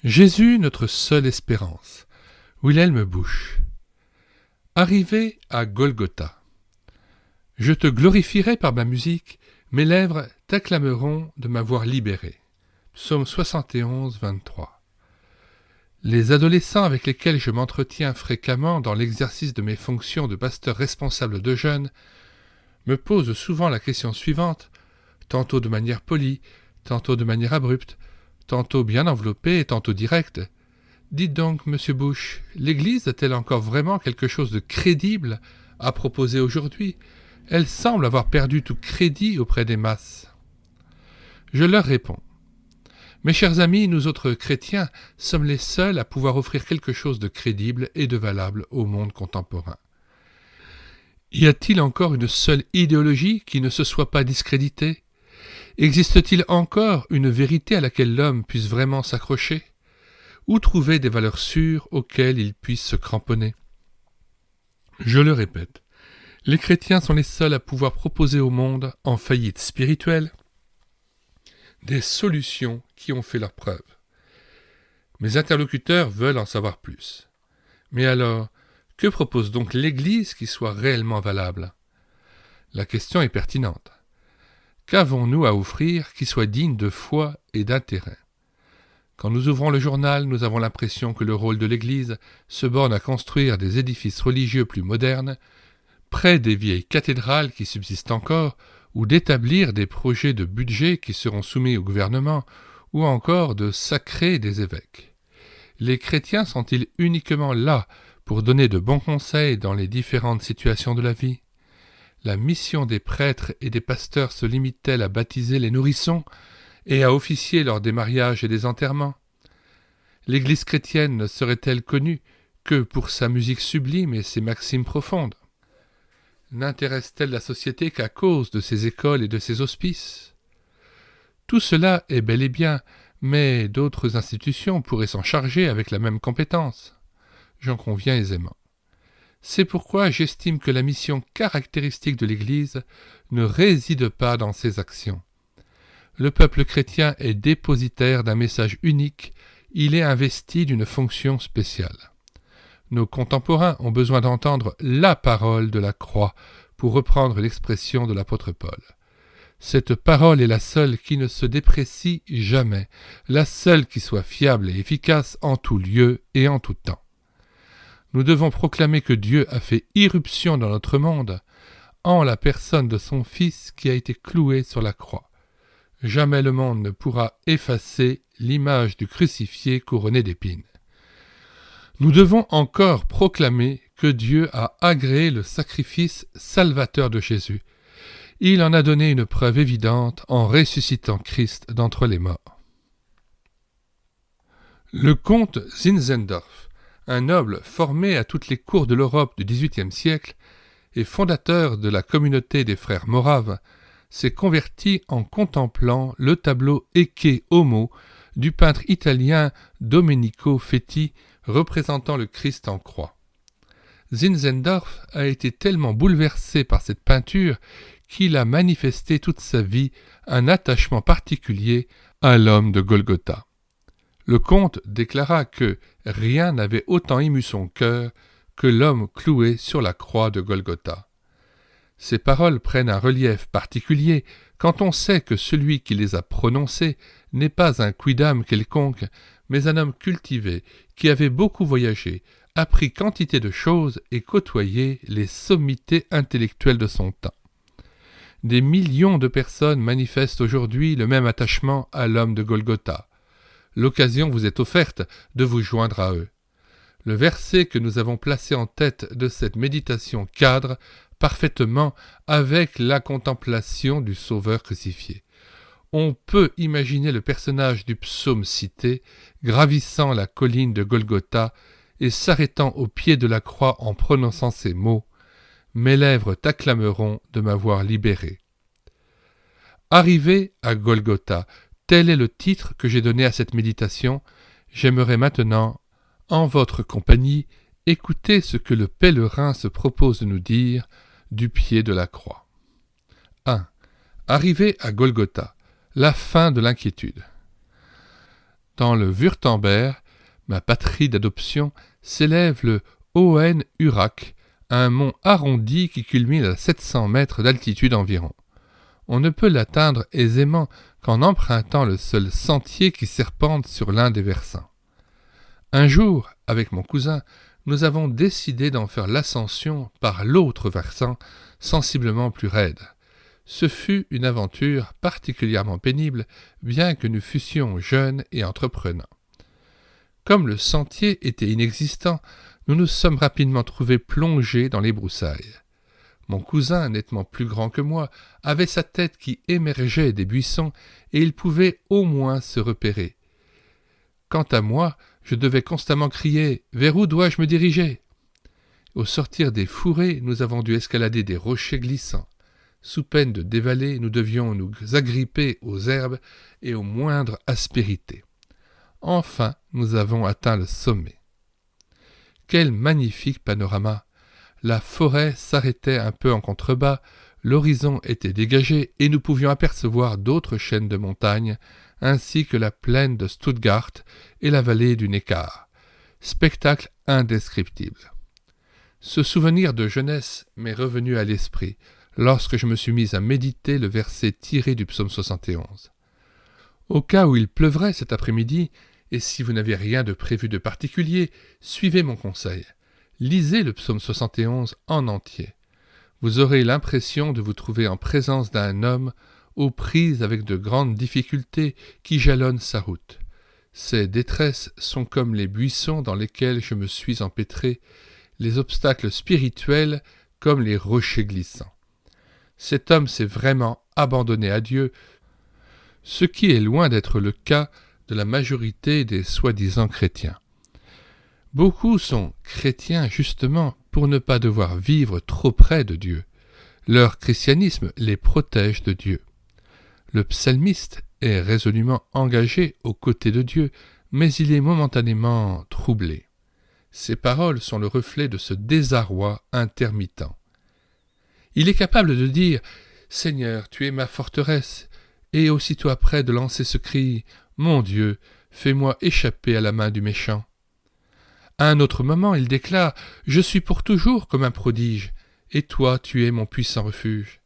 Jésus, notre seule espérance. Wilhelm Busch. Arrivé à Golgotha. Je te glorifierai par ma musique, mes lèvres t'acclameront de m'avoir libéré. Psaume 71, 23. Les adolescents avec lesquels je m'entretiens fréquemment dans l'exercice de mes fonctions de pasteur responsable de jeunes me posent souvent la question suivante, tantôt de manière polie, tantôt de manière abrupte, tantôt bien enveloppée et tantôt directe. Dites donc, monsieur Busch, l'Église a-t-elle encore vraiment quelque chose de crédible à proposer aujourd'hui ? Elle semble avoir perdu tout crédit auprès des masses. Je leur réponds. Mes chers amis, nous autres chrétiens sommes les seuls à pouvoir offrir quelque chose de crédible et de valable au monde contemporain. Y a-t-il encore une seule idéologie qui ne se soit pas discréditée ? Existe-t-il encore une vérité à laquelle l'homme puisse vraiment s'accrocher ? Où trouver des valeurs sûres auxquelles il puisse se cramponner ? Je le répète, les chrétiens sont les seuls à pouvoir proposer au monde, en faillite spirituelle, des solutions qui ont fait leurs preuves. Mes interlocuteurs veulent en savoir plus. Mais alors, que propose donc l'Église qui soit réellement valable ? La question est pertinente. Qu'avons-nous à offrir qui soit digne de foi et d'intérêt ? Quand nous ouvrons le journal, nous avons l'impression que le rôle de l'Église se borne à construire des édifices religieux plus modernes, près des vieilles cathédrales qui subsistent encore, ou d'établir des projets de budget qui seront soumis au gouvernement, ou encore de sacrer des évêques. Les chrétiens sont-ils uniquement là pour donner de bons conseils dans les différentes situations de la vie ? La mission des prêtres et des pasteurs se limite-t-elle à baptiser les nourrissons et à officier lors des mariages et des enterrements ? L'Église chrétienne ne serait-elle connue que pour sa musique sublime et ses maximes profondes ? N'intéresse-t-elle la société qu'à cause de ses écoles et de ses hospices ? Tout cela est bel et bien, mais d'autres institutions pourraient s'en charger avec la même compétence. J'en conviens aisément. C'est pourquoi j'estime que la mission caractéristique de l'Église ne réside pas dans ses actions. Le peuple chrétien est dépositaire d'un message unique, il est investi d'une fonction spéciale. Nos contemporains ont besoin d'entendre la parole de la croix, pour reprendre l'expression de l'apôtre Paul. Cette parole est la seule qui ne se déprécie jamais, la seule qui soit fiable et efficace en tout lieu et en tout temps. Nous devons proclamer que Dieu a fait irruption dans notre monde en la personne de son Fils qui a été cloué sur la croix. Jamais le monde ne pourra effacer l'image du crucifié couronné d'épines. Nous devons encore proclamer que Dieu a agréé le sacrifice salvateur de Jésus. Il en a donné une preuve évidente en ressuscitant Christ d'entre les morts. Le comte Zinzendorf, un noble formé à toutes les cours de l'Europe du XVIIIe siècle et fondateur de la communauté des frères moraves, s'est converti en contemplant le tableau Ecce Homo du peintre italien Domenico Fetti représentant le Christ en croix. Zinzendorf a été tellement bouleversé par cette peinture qu'il a manifesté toute sa vie un attachement particulier à l'homme de Golgotha. Le comte déclara que rien n'avait autant ému son cœur que l'homme cloué sur la croix de Golgotha. Ces paroles prennent un relief particulier quand on sait que celui qui les a prononcées n'est pas un quidam quelconque, mais un homme cultivé qui avait beaucoup voyagé, appris quantité de choses et côtoyé les sommités intellectuelles de son temps. Des millions de personnes manifestent aujourd'hui le même attachement à l'homme de Golgotha. L'occasion vous est offerte de vous joindre à eux. Le verset que nous avons placé en tête de cette méditation cadre parfaitement avec la contemplation du Sauveur crucifié. On peut imaginer le personnage du psaume cité gravissant la colline de Golgotha et s'arrêtant au pied de la croix en prononçant ces mots « Mes lèvres t'acclameront de m'avoir libéré ». Arrivé à Golgotha, tel est le titre que j'ai donné à cette méditation. J'aimerais maintenant, en votre compagnie, écouter ce que le pèlerin se propose de nous dire du pied de la croix. 1. Arrivé à Golgotha, la fin de l'inquiétude. dans le Wurtemberg, ma patrie d'adoption, s'élève le Hohen-Urach, un mont arrondi qui culmine à 700 mètres d'altitude environ. On ne peut l'atteindre aisément qu'en empruntant le seul sentier qui serpente sur l'un des versants. Un jour, avec mon cousin, nous avons décidé d'en faire l'ascension par l'autre versant, sensiblement plus raide. Ce fut une aventure particulièrement pénible, bien que nous fussions jeunes et entreprenants. Comme le sentier était inexistant, nous nous sommes rapidement trouvés plongés dans les broussailles. Mon cousin, nettement plus grand que moi, avait sa tête qui émergeait des buissons et il pouvait au moins se repérer. Quant à moi, je devais constamment crier « Vers où dois-je me diriger ?» Au sortir des fourrés, nous avons dû escalader des rochers glissants. Sous peine de dévaler, nous devions nous agripper aux herbes et aux moindres aspérités. Enfin, nous avons atteint le sommet. Quel magnifique panorama! La forêt s'arrêtait un peu en contrebas, l'horizon était dégagé et nous pouvions apercevoir d'autres chaînes de montagnes, ainsi que la plaine de Stuttgart et la vallée du Neckar. Spectacle indescriptible. Ce souvenir de jeunesse m'est revenu à l'esprit lorsque je me suis mis à méditer le verset tiré du psaume 71. Au cas où il pleuvrait cet après-midi, et si vous n'avez rien de prévu de particulier, suivez mon conseil. Lisez le psaume 71 en entier. Vous aurez l'impression de vous trouver en présence d'un homme aux prises avec de grandes difficultés qui jalonnent sa route. Ses détresses sont comme les buissons dans lesquels je me suis empêtré, les obstacles spirituels comme les rochers glissants. Cet homme s'est vraiment abandonné à Dieu, ce qui est loin d'être le cas de la majorité des soi-disant chrétiens. Beaucoup sont chrétiens justement pour ne pas devoir vivre trop près de Dieu. Leur christianisme les protège de Dieu. Le psalmiste est résolument engagé aux côtés de Dieu, mais il est momentanément troublé. Ses paroles sont le reflet de ce désarroi intermittent. Il est capable de dire « Seigneur, tu es ma forteresse », et aussitôt après de lancer ce cri « Mon Dieu, fais-moi échapper à la main du méchant ». À un autre moment, il déclare « Je suis pour toujours comme un prodige, et toi tu es mon puissant refuge ».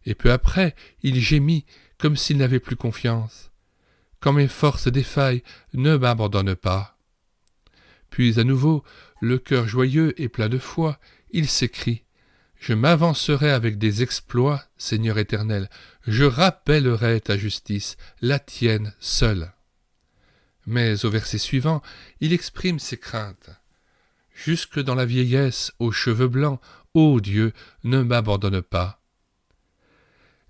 Et peu après, il gémit comme s'il n'avait plus confiance. « Quand mes forces défaillent, ne m'abandonne pas ». Puis à nouveau, le cœur joyeux et plein de foi, il s'écrie « Je m'avancerai avec des exploits, Seigneur éternel, je rappellerai ta justice, la tienne seule. » Mais au verset suivant, il exprime ses craintes. « Jusque dans la vieillesse, aux cheveux blancs, ô Dieu, ne m'abandonne pas. »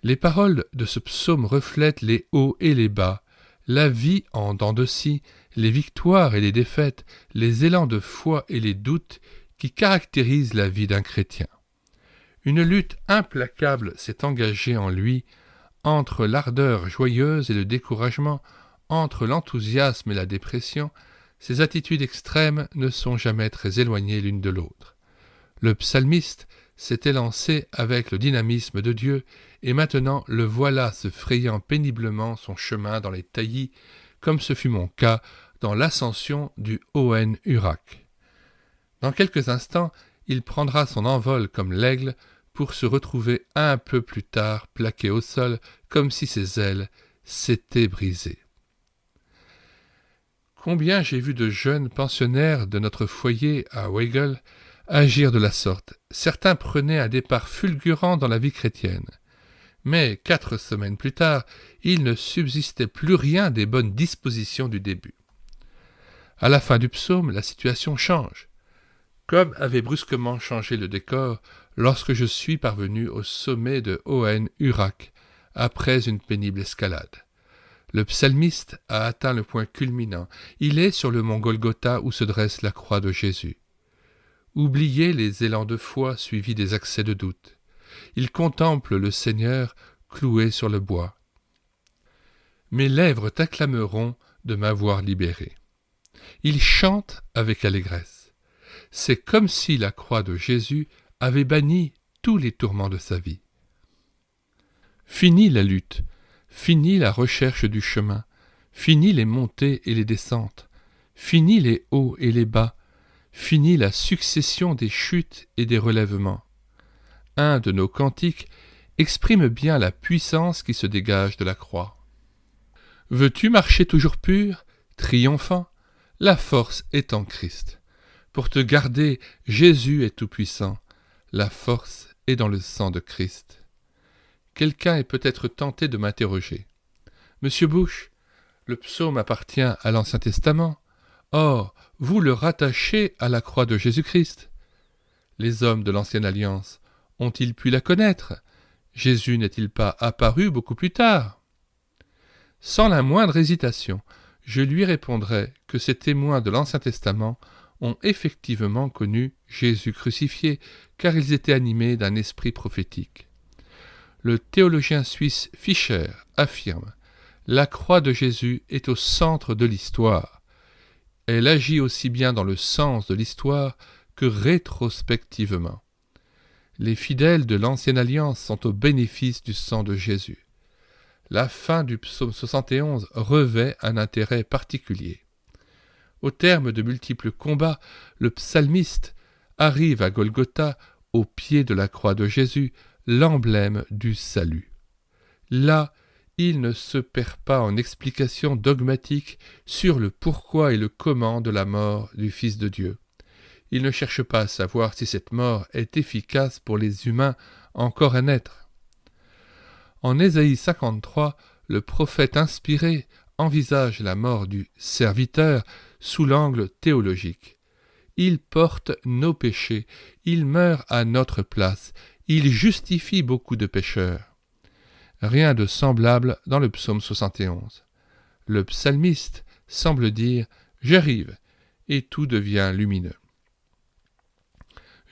Les paroles de ce psaume reflètent les hauts et les bas, la vie en dents de scie, les victoires et les défaites, les élans de foi et les doutes qui caractérisent la vie d'un chrétien. Une lutte implacable s'est engagée en lui, entre l'ardeur joyeuse et le découragement, entre l'enthousiasme et la dépression. Ces attitudes extrêmes ne sont jamais très éloignées l'une de l'autre. Le psalmiste s'était lancé avec le dynamisme de Dieu, et maintenant le voilà se frayant péniblement son chemin dans les taillis, comme ce fut mon cas dans l'ascension du Hohen-Urach. Dans quelques instants, il prendra son envol comme l'aigle pour se retrouver un peu plus tard plaqué au sol comme si ses ailes s'étaient brisées. Combien j'ai vu de jeunes pensionnaires de notre foyer à Weigel agir de la sorte. Certains prenaient un départ fulgurant dans la vie chrétienne. Mais 4 semaines plus tard, il ne subsistait plus rien des bonnes dispositions du début. À la fin du psaume, la situation change. Comme avait brusquement changé le décor lorsque je suis parvenu au sommet de Hohen-Urach, après une pénible escalade. Le psalmiste a atteint le point culminant. Il est sur le mont Golgotha où se dresse la croix de Jésus. Oubliez les élans de foi suivis des accès de doute. Il contemple le Seigneur cloué sur le bois. Mes lèvres t'acclameront de m'avoir libéré. Il chante avec allégresse. C'est comme si la croix de Jésus avait banni tous les tourments de sa vie. Fini la lutte, fini la recherche du chemin, Fini les montées et les descentes, fini les hauts et les bas, fini la succession des chutes et des relèvements. Un de nos cantiques exprime bien la puissance qui se dégage de la croix. Veux-tu marcher toujours pur, triomphant? La force est en Christ. Pour te garder, Jésus est tout-puissant. La force est dans le sang de Christ. Quelqu'un est peut-être tenté de m'interroger. Monsieur Bush, le psaume appartient à l'Ancien Testament. Or, vous le rattachez à la croix de Jésus-Christ. Les hommes de l'Ancienne Alliance ont-ils pu la connaître? Jésus n'est-il pas apparu beaucoup plus tard? Sans la moindre hésitation, je lui répondrai que ces témoins de l'Ancien Testament ont effectivement connu Jésus crucifié, car ils étaient animés d'un esprit prophétique. Le théologien suisse Fischer affirme « La croix de Jésus est au centre de l'histoire. Elle agit aussi bien dans le sens de l'histoire que rétrospectivement. Les fidèles de l'Ancienne Alliance sont au bénéfice du sang de Jésus. La fin du psaume 71 revêt un intérêt particulier. Au terme de multiples combats, le psalmiste arrive à Golgotha, au pied de la croix de Jésus, l'emblème du salut. Là, il ne se perd pas en explications dogmatiques sur le pourquoi et le comment de la mort du Fils de Dieu. Il ne cherche pas à savoir si cette mort est efficace pour les humains encore à naître. En Ésaïe 53, le prophète inspiré envisage la mort du serviteur sous l'angle théologique. Il porte nos péchés, il meurt à notre place, il justifie beaucoup de pécheurs. Rien de semblable dans le psaume 71. Le psalmiste semble dire « J'arrive » et tout devient lumineux.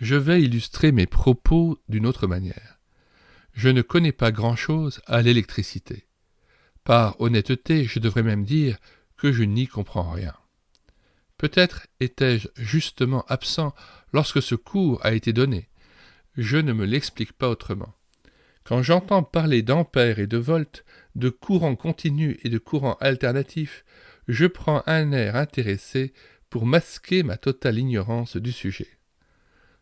Je vais illustrer mes propos d'une autre manière. Je ne connais pas grand-chose à l'électricité. Par honnêteté, je devrais même dire que je n'y comprends rien. Peut-être étais-je justement absent lorsque ce cours a été donné. Je ne me l'explique pas autrement. Quand j'entends parler d'ampères et de volts, de courants continus et de courants alternatifs, je prends un air intéressé pour masquer ma totale ignorance du sujet.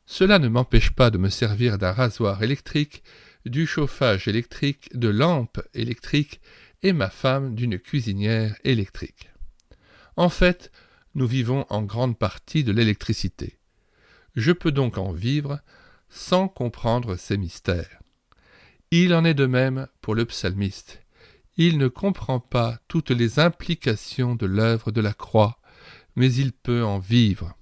Cela ne m'empêche pas de me servir d'un rasoir électrique, du chauffage électrique, de lampes électriques et ma femme d'une cuisinière électrique. En fait, nous vivons en grande partie de l'électricité. Je peux donc en vivre sans comprendre ces mystères. Il en est de même pour le psalmiste. Il ne comprend pas toutes les implications de l'œuvre de la croix, mais il peut en vivre.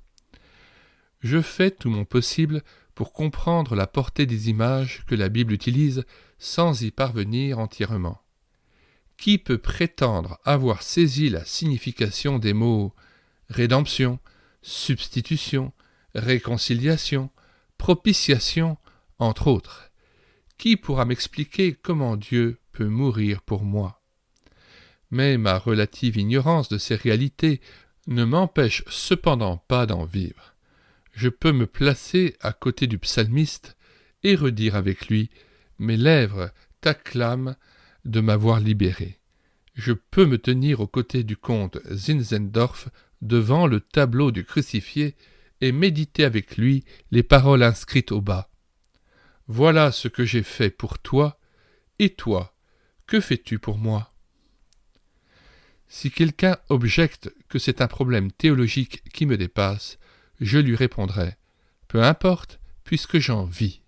Je fais tout mon possible pour comprendre la portée des images que la Bible utilise sans y parvenir entièrement. Qui peut prétendre avoir saisi la signification des mots rédemption, substitution, réconciliation, propitiation, entre autres? Qui pourra m'expliquer comment Dieu peut mourir pour moi? Mais ma relative ignorance de ces réalités ne m'empêche cependant pas d'en vivre. Je peux me placer à côté du psalmiste et redire avec lui « Mes lèvres t'acclament de m'avoir libéré ». Je peux me tenir aux côtés du comte Zinzendorf devant le tableau du crucifié et méditer avec lui les paroles inscrites au bas. « Voilà ce que j'ai fait pour toi, et toi, que fais-tu pour moi ?» Si quelqu'un objecte que c'est un problème théologique qui me dépasse, je lui répondrai « Peu importe, puisque j'en vis.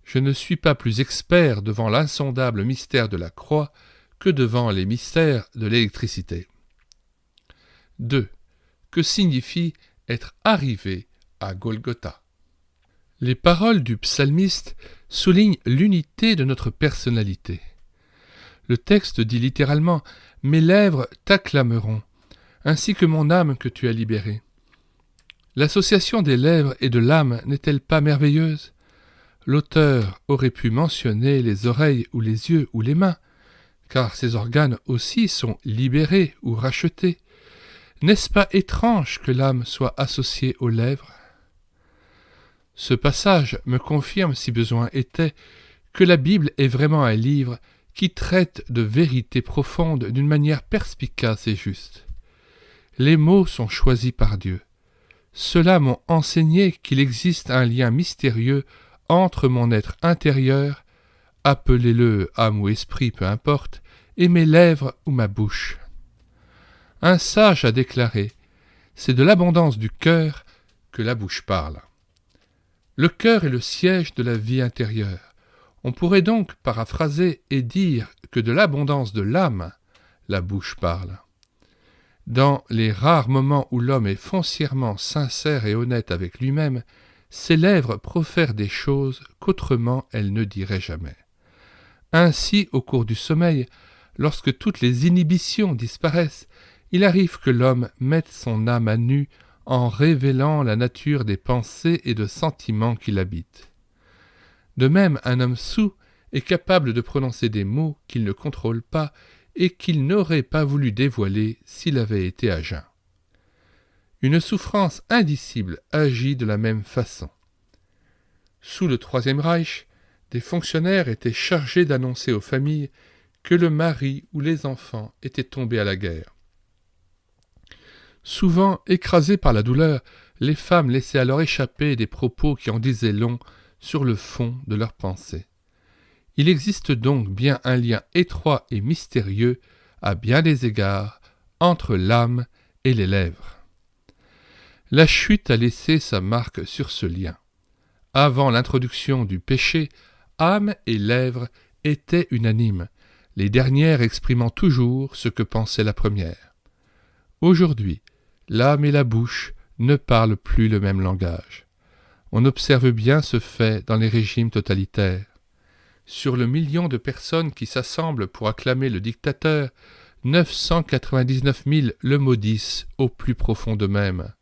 Je ne suis pas plus expert devant l'insondable mystère de la croix que devant les mystères de l'électricité. » 2. Que signifie être arrivé à Golgotha? Les paroles du psalmiste soulignent l'unité de notre personnalité. Le texte dit littéralement « Mes lèvres t'acclameront, ainsi que mon âme que tu as libérée. » L'association des lèvres et de l'âme n'est-elle pas merveilleuse? L'auteur aurait pu mentionner les oreilles ou les yeux ou les mains, car ces organes aussi sont libérés ou rachetés. N'est-ce pas étrange que l'âme soit associée aux lèvres? Ce passage me confirme, si besoin était, que la Bible est vraiment un livre qui traite de vérités profondes d'une manière perspicace et juste. Les mots sont choisis par Dieu. Ceux-là m'ont enseigné qu'il existe un lien mystérieux entre mon être intérieur, appelez-le âme ou esprit, peu importe, et mes lèvres ou ma bouche. Un sage a déclaré « C'est de l'abondance du cœur que la bouche parle ». Le cœur est le siège de la vie intérieure. On pourrait donc paraphraser et dire que de l'abondance de l'âme, la bouche parle. Dans les rares moments où l'homme est foncièrement sincère et honnête avec lui-même, ses lèvres profèrent des choses qu'autrement elles ne diraient jamais. Ainsi, au cours du sommeil, lorsque toutes les inhibitions disparaissent, il arrive que l'homme mette son âme à nu en révélant la nature des pensées et de sentiments qui l'habitent. De même, un homme soûl est capable de prononcer des mots qu'il ne contrôle pas et qu'il n'aurait pas voulu dévoiler s'il avait été à jeun. Une souffrance indicible agit de la même façon. Sous le Troisième Reich, des fonctionnaires étaient chargés d'annoncer aux familles que le mari ou les enfants étaient tombés à la guerre. Souvent écrasées par la douleur, les femmes laissaient alors échapper des propos qui en disaient long sur le fond de leurs pensées. Il existe donc bien un lien étroit et mystérieux, à bien des égards, entre l'âme et les lèvres. La chute a laissé sa marque sur ce lien. Avant l'introduction du péché, âme et lèvres étaient unanimes, les dernières exprimant toujours ce que pensait la première. Aujourd'hui, l'âme et la bouche ne parlent plus le même langage. On observe bien ce fait dans les régimes totalitaires. Sur le million de personnes qui s'assemblent pour acclamer le dictateur, 999 000 le maudissent au plus profond d'eux-mêmes.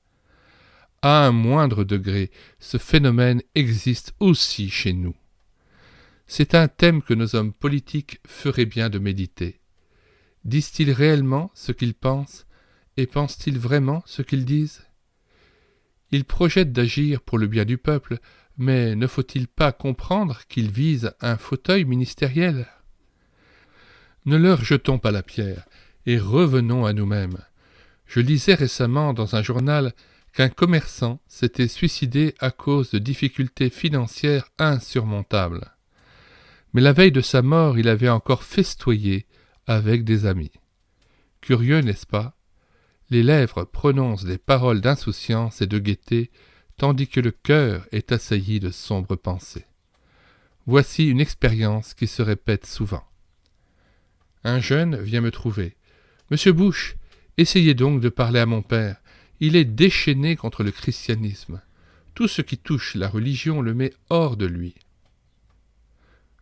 À un moindre degré, ce phénomène existe aussi chez nous. C'est un thème que nos hommes politiques feraient bien de méditer. Disent-ils réellement ce qu'ils pensent et pensent-ils vraiment ce qu'ils disent ? Ils projettent d'agir pour le bien du peuple, mais ne faut-il pas comprendre qu'ils visent un fauteuil ministériel ? Ne leur jetons pas la pierre et revenons à nous-mêmes. Je lisais récemment dans un journal qu'un commerçant s'était suicidé à cause de difficultés financières insurmontables. Mais la veille de sa mort, il avait encore festoyé avec des amis. Curieux, n'est-ce pas ? Les lèvres prononcent des paroles d'insouciance et de gaieté, tandis que le cœur est assailli de sombres pensées. Voici une expérience qui se répète souvent. Un jeune vient me trouver. « Monsieur Bush, essayez donc de parler à mon père. Il est déchaîné contre le christianisme. Tout ce qui touche la religion le met hors de lui. »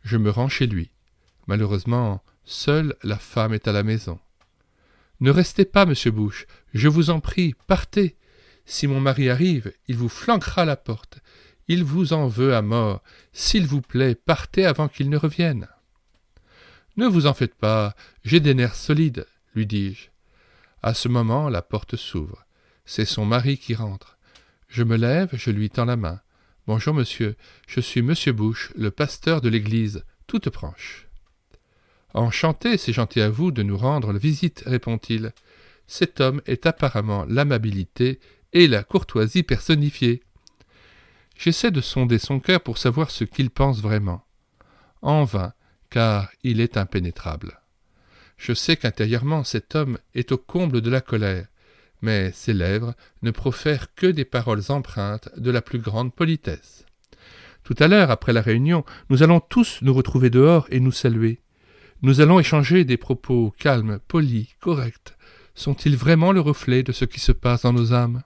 Je me rends chez lui. Malheureusement, seule la femme est à la maison. « Ne restez pas, monsieur Bush, je vous en prie, partez. Si mon mari arrive, il vous flanquera la porte. Il vous en veut à mort. S'il vous plaît, partez avant qu'il ne revienne. »« Ne vous en faites pas, j'ai des nerfs solides, lui dis-je. À ce moment, la porte s'ouvre. C'est son mari qui rentre. Je me lève, je lui tends la main. « Bonjour, monsieur, je suis monsieur Bush, le pasteur de l'église, toute branche. »« Enchanté, c'est gentil à vous de nous rendre visite, répond-il. Cet homme est apparemment l'amabilité et la courtoisie personnifiée. J'essaie de sonder son cœur pour savoir ce qu'il pense vraiment. En vain, car il est impénétrable. Je sais qu'intérieurement cet homme est au comble de la colère, mais ses lèvres ne profèrent que des paroles empreintes de la plus grande politesse. Tout à l'heure, après la réunion, nous allons tous nous retrouver dehors et nous saluer. Nous allons échanger des propos calmes, polis, corrects. Sont-ils vraiment le reflet de ce qui se passe dans nos âmes ?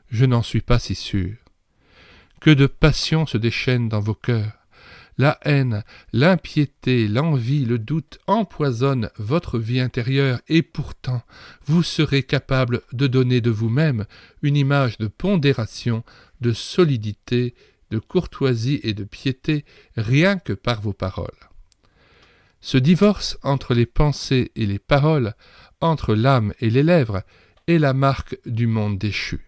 Je n'en suis pas si sûr. Que de passions se déchaînent dans vos cœurs. La haine, l'impiété, l'envie, le doute empoisonnent votre vie intérieure et pourtant vous serez capable de donner de vous-même une image de pondération, de solidité, de courtoisie et de piété rien que par vos paroles. Ce divorce entre les pensées et les paroles, entre l'âme et les lèvres, est la marque du monde déchu.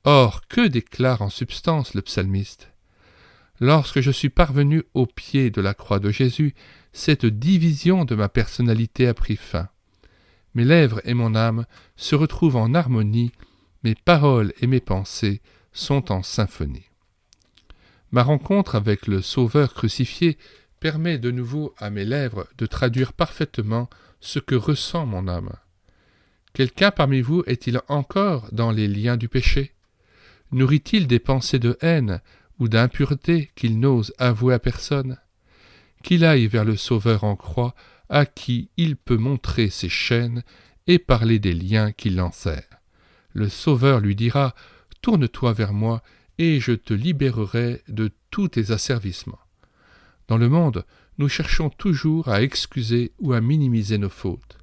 Or, que déclare en substance le psalmiste ? Lorsque je suis parvenu au pied de la croix de Jésus, cette division de ma personnalité a pris fin. Mes lèvres et mon âme se retrouvent en harmonie, mes paroles et mes pensées sont en symphonie. Ma rencontre avec le Sauveur crucifié permet de nouveau à mes lèvres de traduire parfaitement ce que ressent mon âme. Quelqu'un parmi vous est-il encore dans les liens du péché? Nourrit-il des pensées de haine ou d'impureté qu'il n'ose avouer à personne? Qu'il aille vers le Sauveur en croix, à qui il peut montrer ses chaînes et parler des liens qui l'enserrent. Le Sauveur lui dira « Tourne-toi vers moi, et je te libérerai de tous tes asservissements. » Dans le monde, nous cherchons toujours à excuser ou à minimiser nos fautes.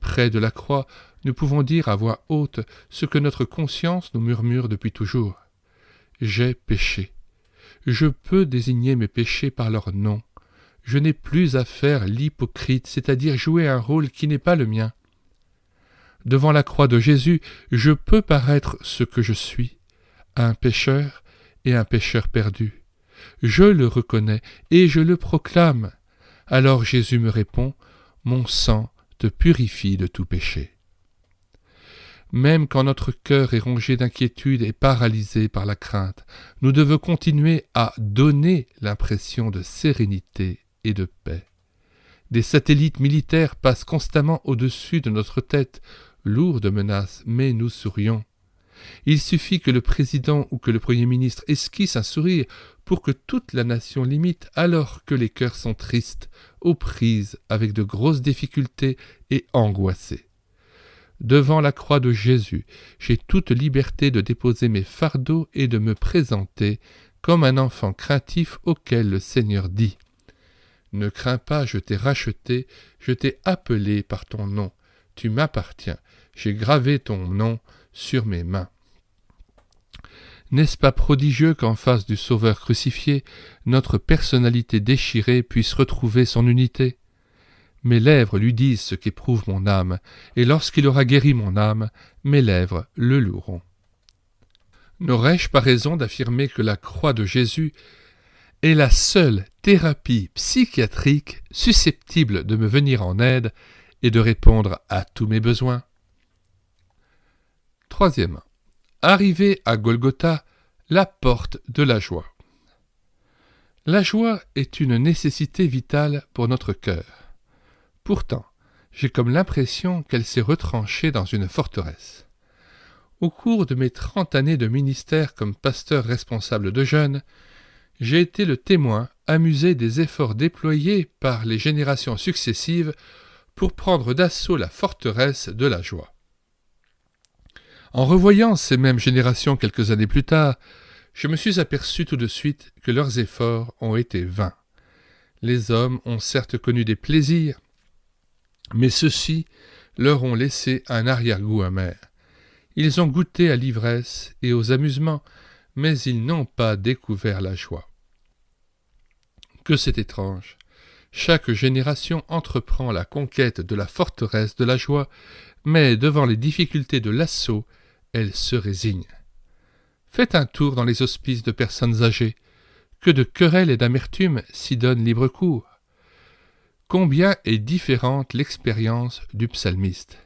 Près de la croix, nous pouvons dire à voix haute ce que notre conscience nous murmure depuis toujours. « J'ai péché. » Je peux désigner mes péchés par leur nom. Je n'ai plus à faire l'hypocrite, c'est-à-dire jouer un rôle qui n'est pas le mien. Devant la croix de Jésus, je peux paraître ce que je suis, un pécheur et un pécheur perdu. Je le reconnais et je le proclame. Alors Jésus me répond, « Mon sang te purifie de tout péché. » Même quand notre cœur est rongé d'inquiétude et paralysé par la crainte, nous devons continuer à donner l'impression de sérénité et de paix. Des satellites militaires passent constamment au-dessus de notre tête, lourds de menaces, mais nous sourions. Il suffit que le président ou que le Premier ministre esquisse un sourire pour que toute la nation l'imite, alors que les cœurs sont tristes, aux prises avec de grosses difficultés et angoissés. Devant la croix de Jésus, j'ai toute liberté de déposer mes fardeaux et de me présenter comme un enfant craintif auquel le Seigneur dit « Ne crains pas, je t'ai racheté, je t'ai appelé par ton nom, tu m'appartiens, j'ai gravé ton nom sur mes mains. » N'est-ce pas prodigieux qu'en face du Sauveur crucifié, notre personnalité déchirée puisse retrouver son unité? Mes lèvres lui disent ce qu'éprouve mon âme, et lorsqu'il aura guéri mon âme, mes lèvres le loueront. N'aurais-je pas raison d'affirmer que la croix de Jésus est la seule thérapie psychiatrique susceptible de me venir en aide et de répondre à tous mes besoins? Troisièmement, arrivé à Golgotha, la porte de la joie. La joie est une nécessité vitale pour notre cœur. Pourtant, j'ai comme l'impression qu'elle s'est retranchée dans une forteresse. Au cours de mes 30 années de ministère comme pasteur responsable de jeunes, j'ai été le témoin amusé des efforts déployés par les générations successives pour prendre d'assaut la forteresse de la joie. En revoyant ces mêmes générations quelques années plus tard, je me suis aperçu tout de suite que leurs efforts ont été vains. Les hommes ont certes connu des plaisirs, mais ceux-ci leur ont laissé un arrière-goût amer. Ils ont goûté à l'ivresse et aux amusements, mais ils n'ont pas découvert la joie. Que c'est étrange! Chaque génération entreprend la conquête de la forteresse de la joie, mais devant les difficultés de l'assaut, elle se résigne. Faites un tour dans les hospices de personnes âgées. Que de querelles et d'amertume s'y donnent libre cours. Combien est différente l'expérience du psalmiste.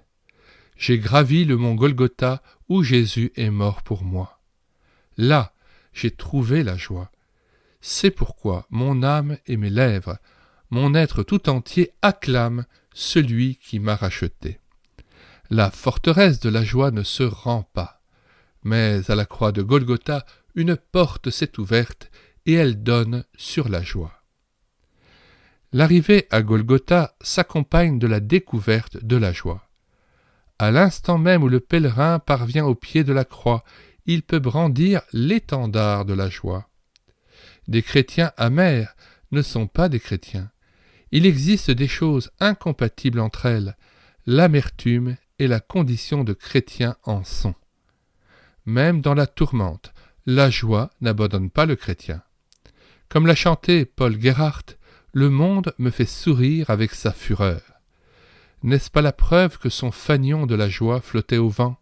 J'ai gravi le mont Golgotha où Jésus est mort pour moi. Là, j'ai trouvé la joie. C'est pourquoi mon âme et mes lèvres, mon être tout entier acclament celui qui m'a racheté. La forteresse de la joie ne se rend pas, mais à la croix de Golgotha, une porte s'est ouverte et elle donne sur la joie. L'arrivée à Golgotha s'accompagne de la découverte de la joie. À l'instant même où le pèlerin parvient au pied de la croix, il peut brandir l'étendard de la joie. Des chrétiens amers ne sont pas des chrétiens. Il existe des choses incompatibles entre elles. L'amertume et la condition de chrétien en sont. Même dans la tourmente, la joie n'abandonne pas le chrétien. Comme l'a chanté Paul Gerhardt, le monde me fait sourire avec sa fureur. N'est-ce pas la preuve que son fanion de la joie flottait au vent?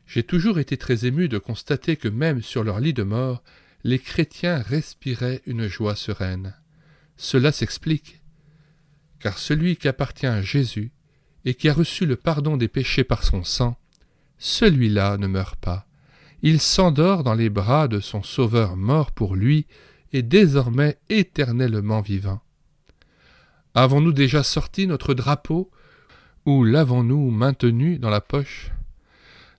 J'ai toujours été très ému de constater que même sur leur lit de mort, les chrétiens respiraient une joie sereine. Cela s'explique, car celui qui appartient à Jésus et qui a reçu le pardon des péchés par son sang, celui-là ne meurt pas. Il s'endort dans les bras de son Sauveur mort pour lui et désormais éternellement vivant. Avons-nous déjà sorti notre drapeau ou l'avons-nous maintenu dans la poche ?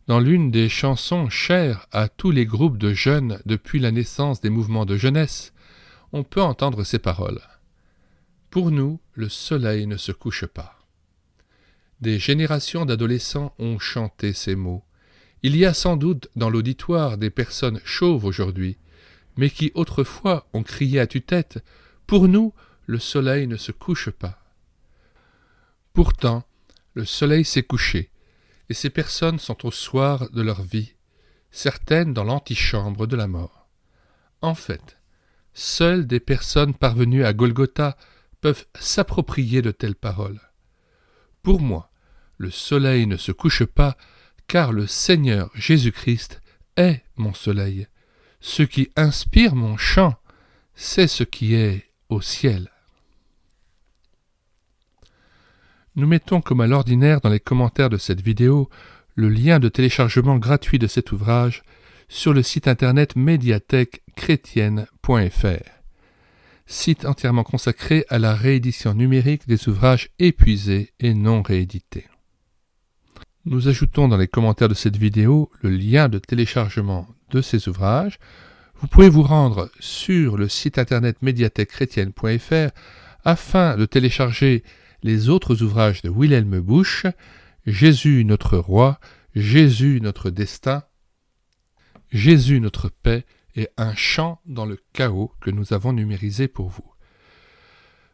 Dans l'une des chansons chères à tous les groupes de jeunes depuis la naissance des mouvements de jeunesse, on peut entendre ces paroles. Pour nous, le soleil ne se couche pas. Des générations d'adolescents ont chanté ces mots. Il y a sans doute dans l'auditoire des personnes chauves aujourd'hui, mais qui autrefois ont crié à tue-tête « Pour nous, le soleil ne se couche pas ». Pourtant, le soleil s'est couché, et ces personnes sont au soir de leur vie, certaines dans l'antichambre de la mort. En fait, seules des personnes parvenues à Golgotha peuvent s'approprier de telles paroles. Pour moi, le soleil ne se couche pas, car le Seigneur Jésus-Christ est mon soleil. Ce qui inspire mon chant, c'est ce qui est au ciel. Nous mettons comme à l'ordinaire dans les commentaires de cette vidéo le lien de téléchargement gratuit de cet ouvrage sur le site internet médiathèquechrétienne.fr, site entièrement consacré à la réédition numérique des ouvrages épuisés et non réédités. Nous ajoutons dans les commentaires de cette vidéo le lien de téléchargement de ces ouvrages. Vous pouvez vous rendre sur le site internet médiathèquechrétienne.fr afin de télécharger les autres ouvrages de Wilhelm Busch, Jésus notre roi, Jésus notre destin, Jésus notre paix et un chant dans le chaos que nous avons numérisé pour vous.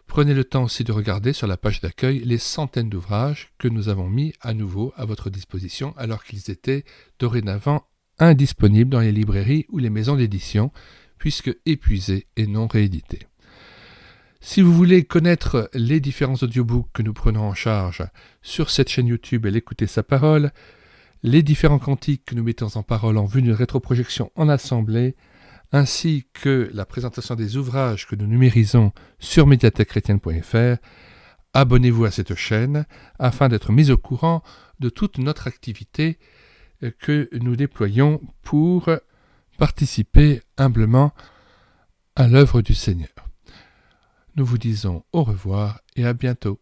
Prenez le temps aussi de regarder sur la page d'accueil les centaines d'ouvrages que nous avons mis à nouveau à votre disposition alors qu'ils étaient dorénavant indisponibles dans les librairies ou les maisons d'édition, puisque épuisés et non réédités. Si vous voulez connaître les différents audiobooks que nous prenons en charge sur cette chaîne YouTube et l'écouter sa parole, les différents cantiques que nous mettons en parole en vue d'une rétroprojection en assemblée, ainsi que la présentation des ouvrages que nous numérisons sur médiathèquechrétienne.fr, abonnez-vous à cette chaîne afin d'être mis au courant de toute notre activité que nous déployons pour participer humblement à l'œuvre du Seigneur. Nous vous disons au revoir et à bientôt.